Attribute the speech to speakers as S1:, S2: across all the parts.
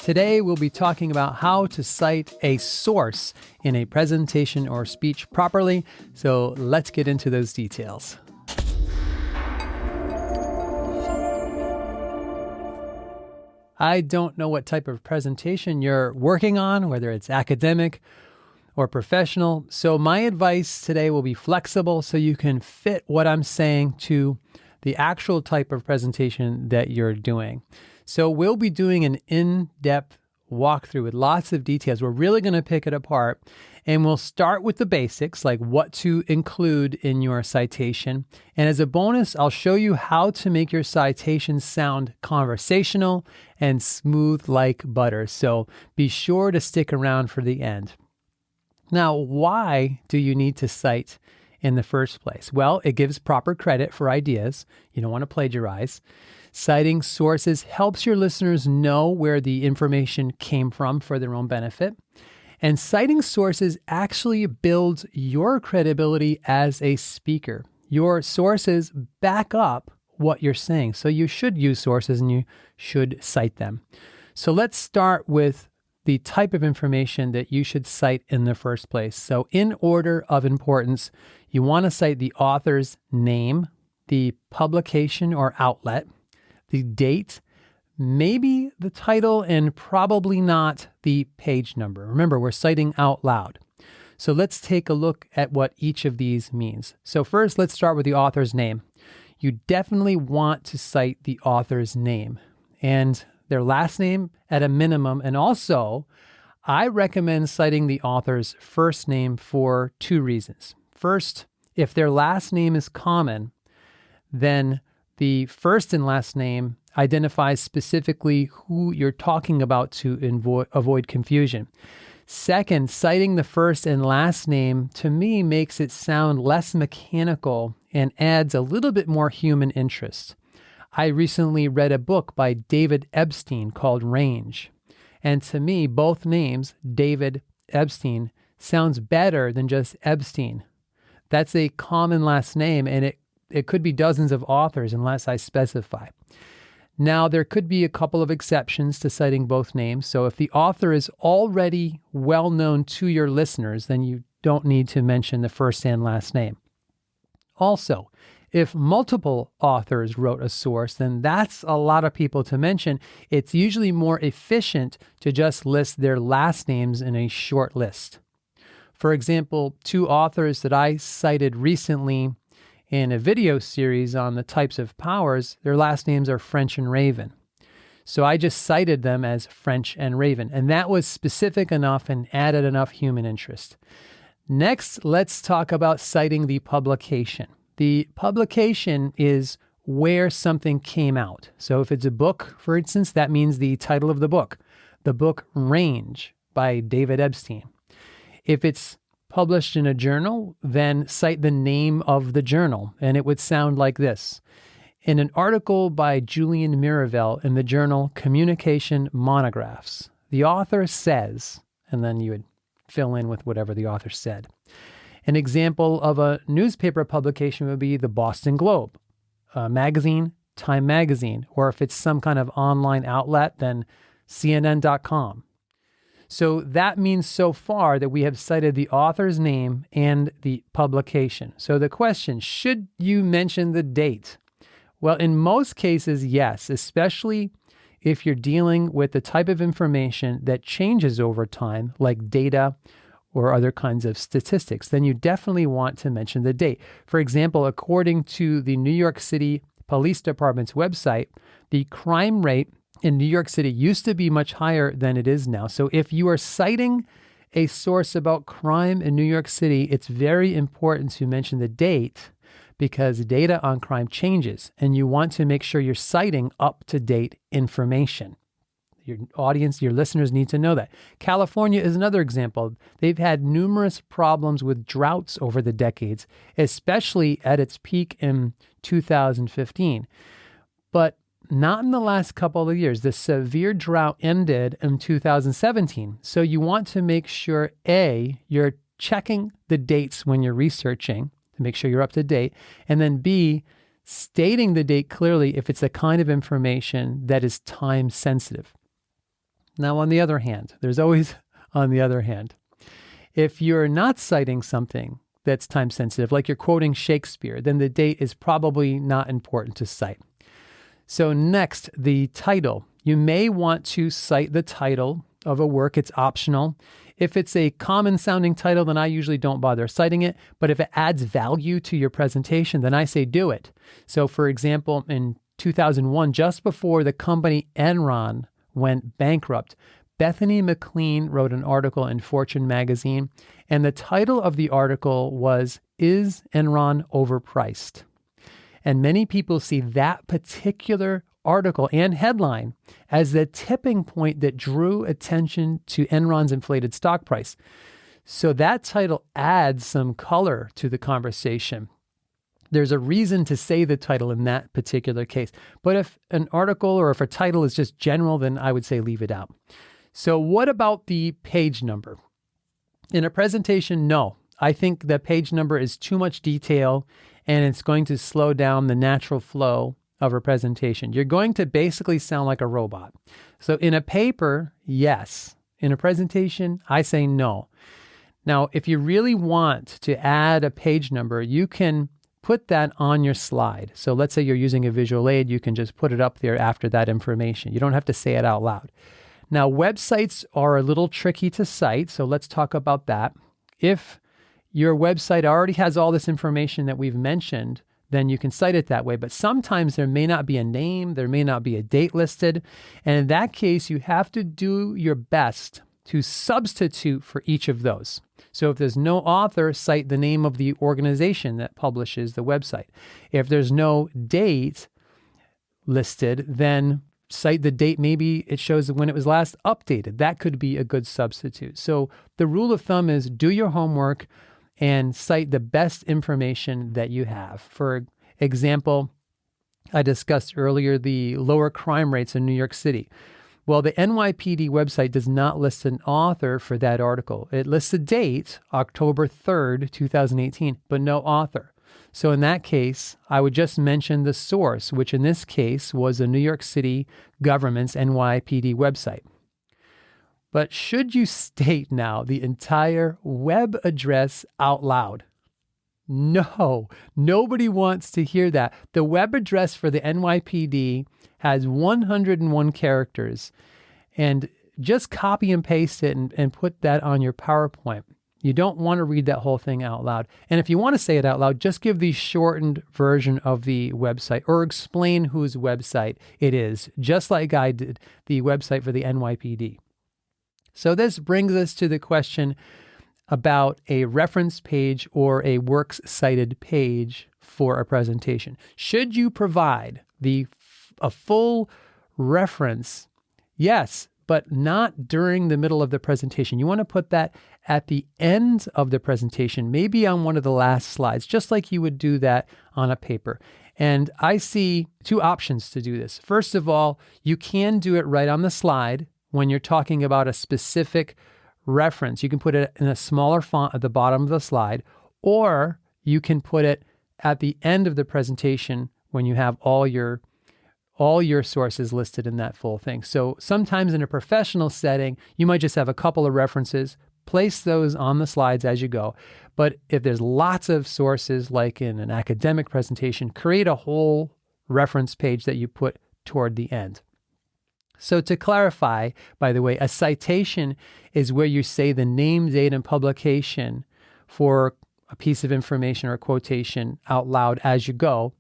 S1: Today, we'll be talking about how to cite a source in a presentation or speech properly. So let's get into those details. I don't know what type of presentation you're working on, whether it's academic or professional. So my advice today will be flexible so you can fit what I'm saying to the actual type of presentation that you're doing. So we'll be doing an in-depth walkthrough with lots of details. We're really going to pick it apart, and we'll start with the basics, like what to include in your citation. And as a bonus, I'll show you how to make your citation sound conversational and smooth like butter. So be sure to stick around for the end. Now, why do you need to cite in the first place? Well, it gives proper credit for ideas. You don't want to plagiarize. Citing sources helps your listeners know where the information came from for their own benefit. And citing sources actually builds your credibility as a speaker. Your sources back up what you're saying. So you should use sources and you should cite them. So let's start with the type of information that you should cite in the first place. So in order of importance, you want to cite the author's name, the publication or outlet, the date, maybe the title, and probably not the page number. Remember, we're citing out loud. So let's take a look at what each of these means. So first, let's start with the author's name. You definitely want to cite the author's name and their last name at a minimum. And also, I recommend citing the author's first name for two reasons. First, if their last name is common, then the first and last name identifies specifically who you're talking about to avoid confusion. Second, citing the first and last name, to me, makes it sound less mechanical and adds a little bit more human interest. I recently read a book by David Epstein called Range. And to me, both names, David Epstein, sounds better than just Epstein. That's a common last name, and it could be dozens of authors unless I specify. Now, there could be a couple of exceptions to citing both names. So if the author is already well known to your listeners, then you don't need to mention the first and last name. Also, if multiple authors wrote a source, then that's a lot of people to mention. It's usually more efficient to just list their last names in a short list. For example, two authors that I cited recently in a video series on the types of powers, their last names are French and Raven. So I just cited them as French and Raven, and that was specific enough and added enough human interest. Next, let's talk about citing the publication. The publication is where something came out. So if it's a book, for instance, that means the title of the book Range by David Epstein. If it's published in a journal, then cite the name of the journal, and it would sound like this. In an article by Julian Miravel in the journal Communication Monographs, the author says, and then you would fill in with whatever the author said. An example of a newspaper publication would be the Boston Globe, magazine, Time Magazine, or if it's some kind of online outlet, then CNN.com. So that means so far that we have cited the author's name and the publication. So the question, should you mention the date? Well, in most cases, yes, especially if you're dealing with the type of information that changes over time, like data or other kinds of statistics, then you definitely want to mention the date. For example, according to the New York City Police Department's website, the crime rate in New York City used to be much higher than it is now. So if you are citing a source about crime in New York City, it's very important to mention the date because data on crime changes, and you want to make sure you're citing up-to-date information. Your audience, your listeners need to know that. California is another example. They've had numerous problems with droughts over the decades, especially at its peak in 2015. But not in the last couple of years. The severe drought ended in 2017. So you want to make sure, A, you're checking the dates when you're researching to make sure you're up to date, and then B, stating the date clearly if it's the kind of information that is time sensitive. Now, on the other hand, there's always on the other hand. If you're not citing something that's time sensitive, like you're quoting Shakespeare, then the date is probably not important to cite. So next, the title. You may want to cite the title of a work. It's optional. If it's a common sounding title, then I usually don't bother citing it. But if it adds value to your presentation, then I say do it. So for example, in 2001, just before the company Enron went bankrupt, Bethany McLean wrote an article in Fortune magazine, and the title of the article was, "Is Enron Overpriced?" And many people see that particular article and headline as the tipping point that drew attention to Enron's inflated stock price. So that title adds some color to the conversation. There's a reason to say the title in that particular case. But if an article or if a title is just general, then I would say leave it out. So what about the page number? In a presentation, no. I think the page number is too much detail and it's going to slow down the natural flow of a presentation. You're going to basically sound like a robot. So in a paper, yes. In a presentation, I say no. Now, if you really want to add a page number, you can put that on your slide. So let's say you're using a visual aid, you can just put it up there after that information. You don't have to say it out loud. Now, websites are a little tricky to cite, so let's talk about that. If your website already has all this information that we've mentioned, then you can cite it that way. But sometimes there may not be a name, there may not be a date listed. And in that case, you have to do your best to substitute for each of those. So if there's no author, cite the name of the organization that publishes the website. If there's no date listed, then cite the date. Maybe it shows when it was last updated. That could be a good substitute. So the rule of thumb is do your homework and cite the best information that you have. For example, I discussed earlier the lower crime rates in New York City. Well, the NYPD website does not list an author for that article. It lists a date, October 3rd, 2018, but no author. So in that case, I would just mention the source, which in this case was the New York City government's NYPD website. But should you state now the entire web address out loud? No, nobody wants to hear that. The web address for the NYPD has 101 characters, and just copy and paste it and put that on your PowerPoint. You don't want to read that whole thing out loud. And if you want to say it out loud, just give the shortened version of the website or explain whose website it is, just like I did the website for the NYPD. So this brings us to the question about a reference page or a works cited page for a presentation. Should you provide a full reference? Yes, but not during the middle of the presentation. You want to put that at the end of the presentation, maybe on one of the last slides, just like you would do that on a paper. And I see two options to do this. First of all, you can do it right on the slide when you're talking about a specific reference. You can put it in a smaller font at the bottom of the slide, or you can put it at the end of the presentation when you have all your sources listed in that full thing. So sometimes in a professional setting, you might just have a couple of references, place those on the slides as you go. But if there's lots of sources, like in an academic presentation, create a whole reference page that you put toward the end. So to clarify, by the way, a citation is where you say the name, date, and publication for a piece of information or a quotation out loud as you go.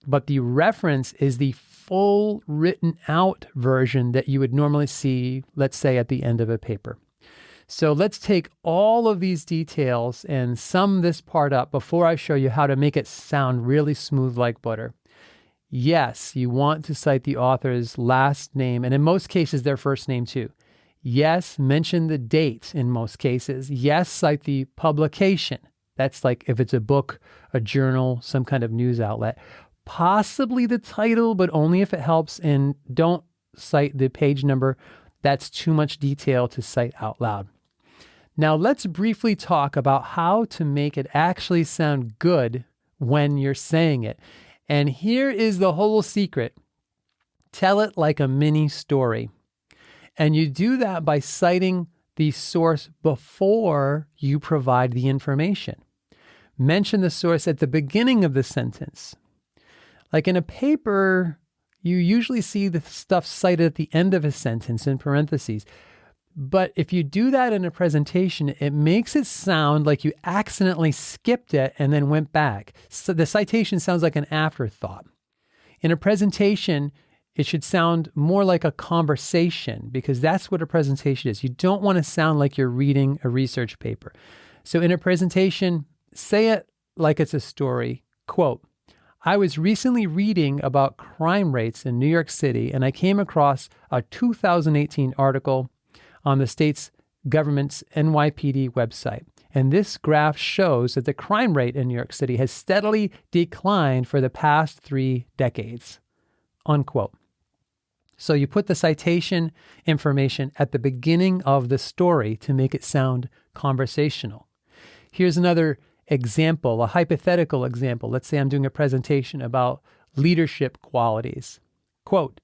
S1: But the reference is the full written out version that you would normally see, let's say, at the end of a paper. So let's take all of these details and sum this part up before I show you how to make it sound really smooth like butter. Yes, you want to cite the author's last name, and in most cases, their first name too. Yes, mention the date in most cases. Yes, cite the publication. That's like if it's a book, a journal, some kind of news outlet. Possibly the title, but only if it helps, and don't cite the page number. That's too much detail to cite out loud. Now, let's briefly talk about how to make it actually sound good when you're saying it. And here is the whole secret. Tell it like a mini story. And you do that by citing the source before you provide the information. Mention the source at the beginning of the sentence. Like in a paper, you usually see the stuff cited at the end of a sentence in parentheses. But if you do that in a presentation, it makes it sound like you accidentally skipped it and then went back. So the citation sounds like an afterthought. In a presentation, it should sound more like a conversation, because that's what a presentation is. You don't want to sound like you're reading a research paper. So in a presentation, say it like it's a story. Quote, I was recently reading about crime rates in New York City, and I came across a 2018 article on the state's government's NYPD website. And this graph shows that the crime rate in New York City has steadily declined for the past 3 decades. Unquote. So you put the citation information at the beginning of the story to make it sound conversational. Here's another example, a hypothetical example. Let's say I'm doing a presentation about leadership qualities. Quote,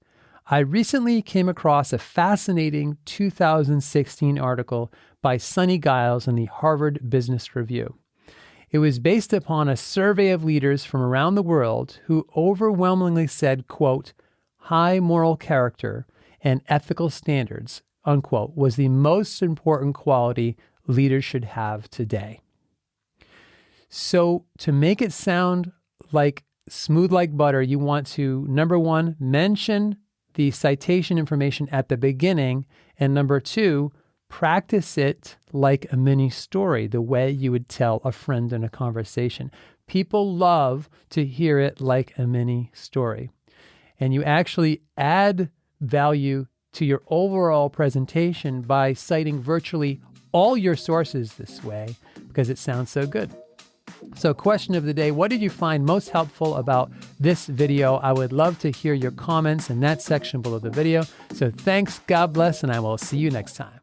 S1: I recently came across a fascinating 2016 article by Sonny Giles in the Harvard Business Review. It was based upon a survey of leaders from around the world who overwhelmingly said, quote, high moral character and ethical standards, unquote, was the most important quality leaders should have today. So to make it sound like smooth like butter, you want to, number one, mention the citation information at the beginning, and number two, practice it like a mini story, the way you would tell a friend in a conversation. People love to hear it like a mini story. And you actually add value to your overall presentation by citing virtually all your sources this way, because it sounds so good. So question of the day, what did you find most helpful about this video? I would love to hear your comments in that section below the video. So thanks, God bless, and I will see you next time.